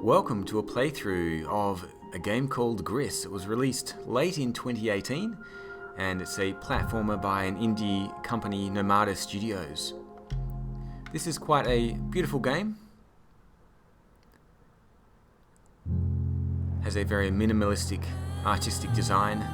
Welcome to a playthrough of a game called Gris. It was released late in 2018 and it's a platformer by an indie company, Nomada Studios. This is quite a beautiful game. Has a very minimalistic artistic design.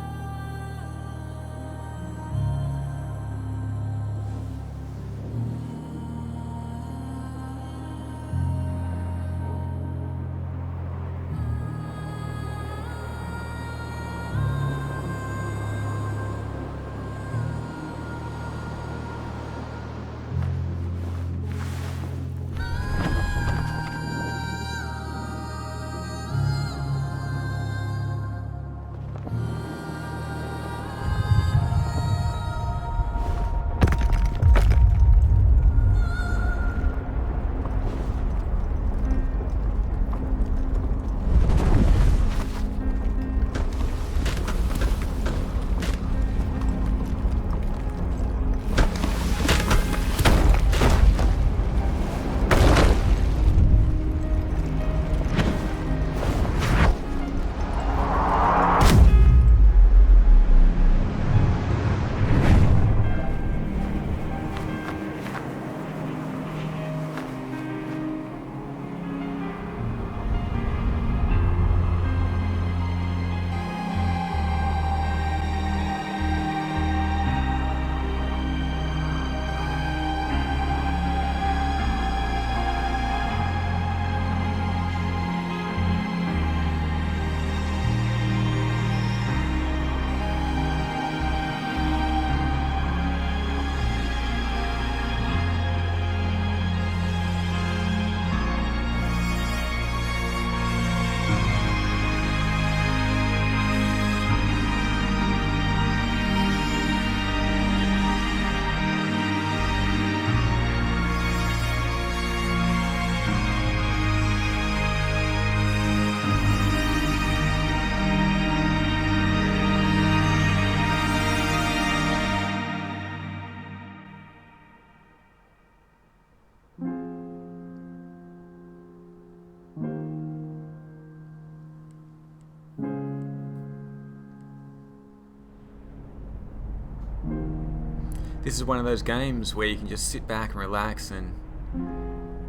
This is one of those games where you can just sit back and relax and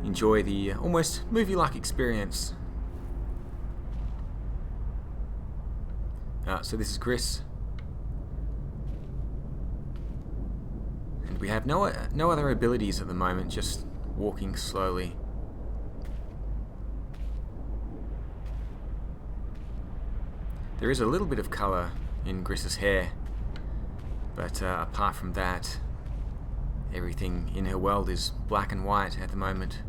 enjoy the almost movie-like experience. So this is Gris, and we have no other abilities at the moment, just walking slowly. There is a little bit of colour in Gris's hair, but apart from that, everything in her world is black and white at the moment.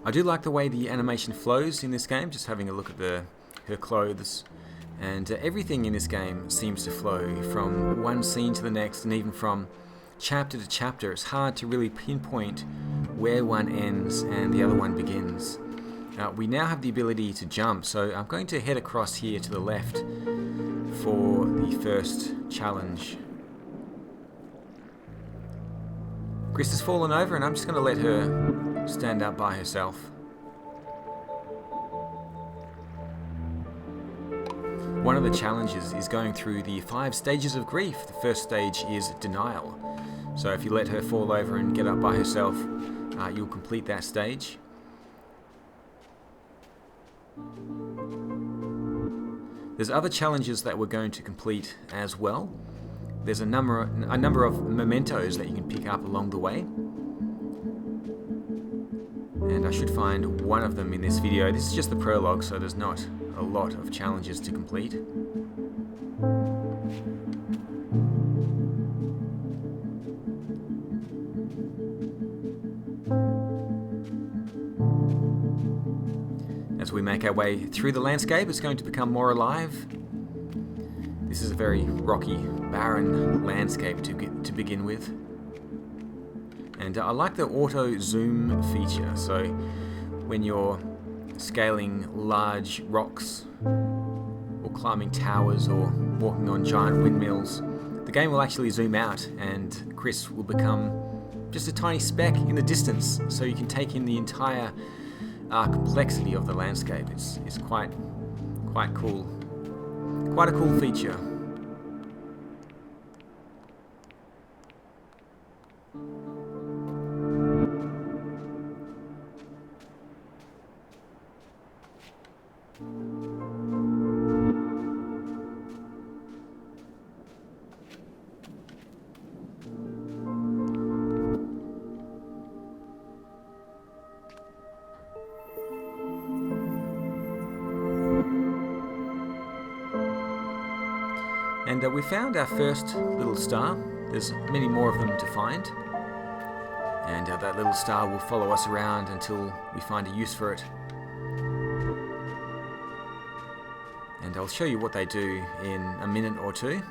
I do like the way the animation flows in this game, just having a look at her clothes, and everything in this game seems to flow from one scene to the next, and even from chapter to chapter. It's hard to really pinpoint where one ends and the other one begins. We now have the ability to jump, so I'm going to head across here to the left for the first challenge. Gris has fallen over and I'm just going to let her stand up by herself. One of the challenges is going through the 5 stages of grief. The first stage is denial. So if you let her fall over and get up by herself, you'll complete that stage. There's other challenges that we're going to complete as well. There's a number of mementos that you can pick up along the way. And I should find one of them in this video. This is just the prologue, so there's not a lot of challenges to complete. As we make make our way through the landscape, it's going to become more alive. This is a very rocky, barren landscape to begin with. And I like the auto zoom feature, so when you're scaling large rocks or climbing towers or walking on giant windmills, the game will actually zoom out and Chris will become just a tiny speck in the distance, so you can take in the entire complexity of the landscape. It's quite cool. Quite a cool feature. And we found our first little star. There's many more of them to find. And that little star will follow us around until we find a use for it. And I'll show you what they do in a minute or two.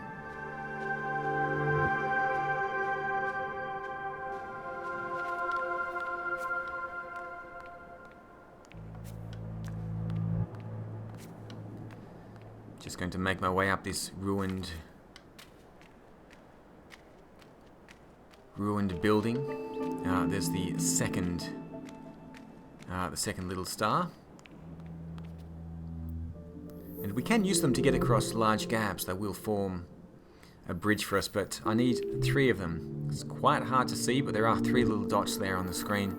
Just going to make my way up this ruined building. There's the second little star, and we can use them to get across large gaps that will form a bridge for us. But I need 3 of them. It's quite hard to see, but there are 3 little dots there on the screen.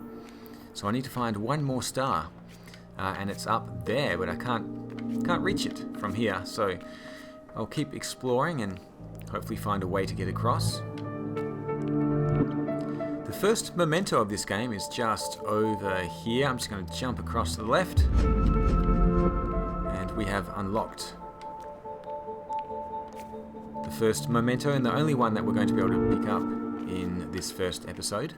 So I need to find one more star, and it's up there, but I can't reach it from here, so I'll keep exploring and hopefully find a way to get across. The first memento of this game is just over here. I'm just going to jump across to the left, and we have unlocked the first memento, and the only one that we're going to be able to pick up in this first episode.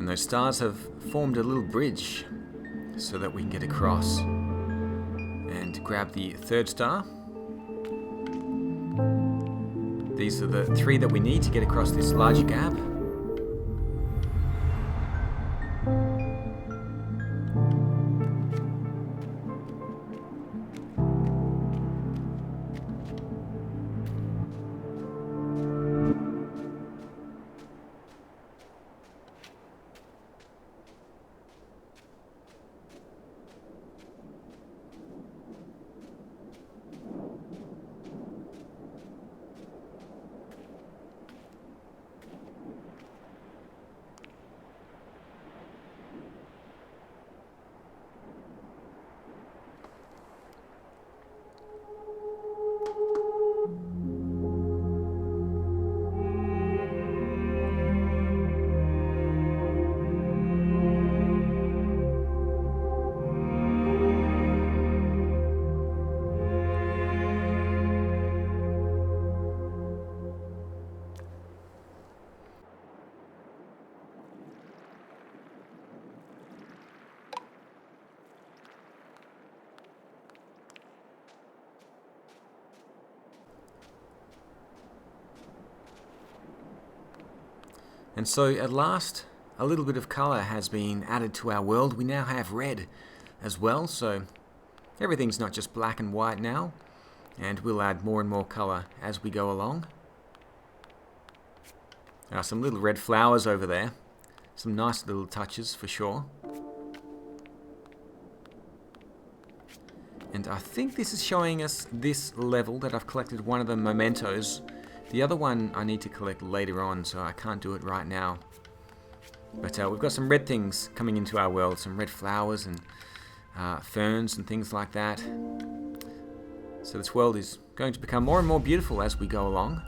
Those stars have formed a little bridge so that we can get across and grab the third star. These are the 3 that we need to get across this larger gap. And so at last, a little bit of colour has been added to our world. We now have red as well, so everything's not just black and white now, and we'll add more and more colour as we go along. Some little red flowers over there, some nice little touches for sure. And I think this is showing us this level that I've collected one of the mementos The other one I need to collect later on, so I can't do it right now. But we've got some red things coming into our world, some red flowers and ferns and things like that. So this world is going to become more and more beautiful as we go along.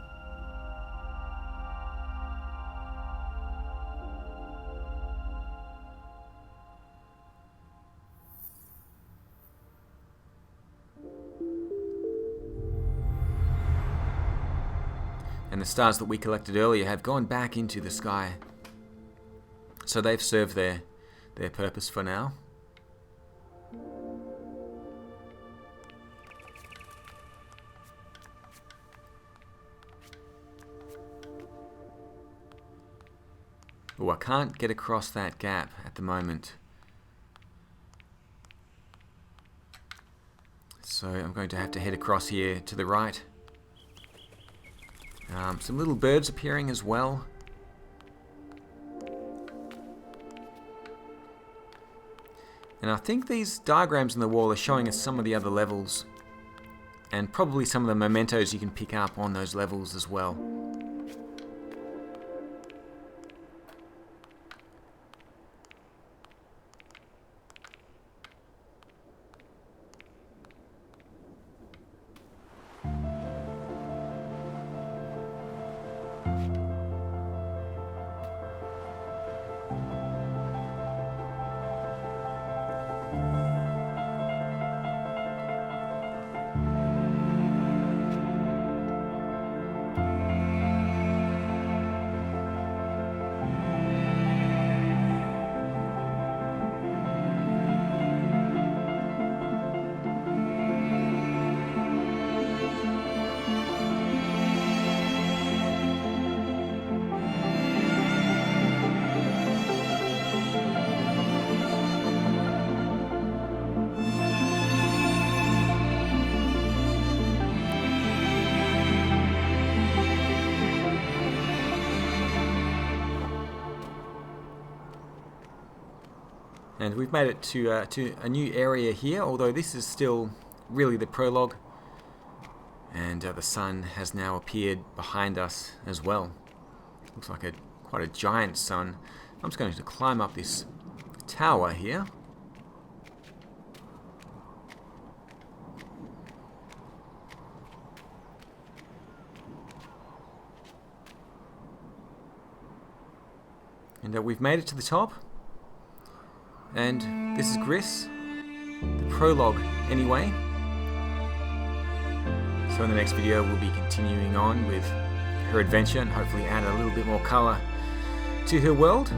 And the stars that we collected earlier have gone back into the sky. So they've served their purpose for now. Oh, I can't get across that gap at the moment. So I'm going to have to head across here to the right. Some little birds appearing as well. And I think these diagrams on the wall are showing us some of the other levels. And probably some of the mementos you can pick up on those levels as well. And we've made it to a new area here, although this is still really the prologue. And the sun has now appeared behind us as well. Looks like quite a giant sun. I'm just going to climb up this tower here. And we've made it to the top. And this is Gris, the prologue anyway. So in the next video we'll be continuing on with her adventure and hopefully add a little bit more colour to her world.